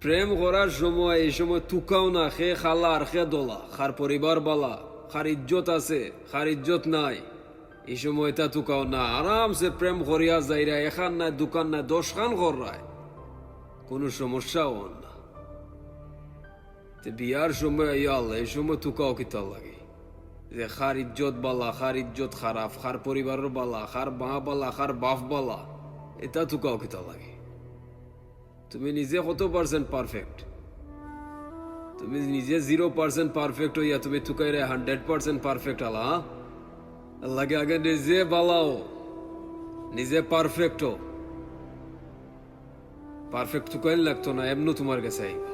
প্রেম করার সময় এই সময় তুকাও না, খে খালা আর খে দোলা, খার পরিবার বালা, খার ইজ্জত আছে, খার ইজ্জত নাই, এই সময় তা তুকাও না। আরামসে প্রেম করিয়া যাইরা, এখান নাই দোকান নাই 10 খান করায়, কোনো সমস্যাও না। বিয়ার সময় ইয়াল এই সময় তুকাও কিতা লাগে যে খার ইজ্জত বালা, খার ইজ্জত খারাপ, খার পরিবারের বালা, খার মা বালা, খার বাপ বালা, এটা তুকাও কিতা লাগে? তুমি নিজে কত পার্সেন্ট পারফেক্ট? তুমি নিজে 0% পারফেক্ট হইয়া তুমি তুকাইরে 100% পারফেক্ট আলা? লাগে আগে নিজে বালাও, নিজে পারফেক্ট হো। পারফেক্ট তুকাইন লাগতো না, এমন তোমার কাছে আইবা।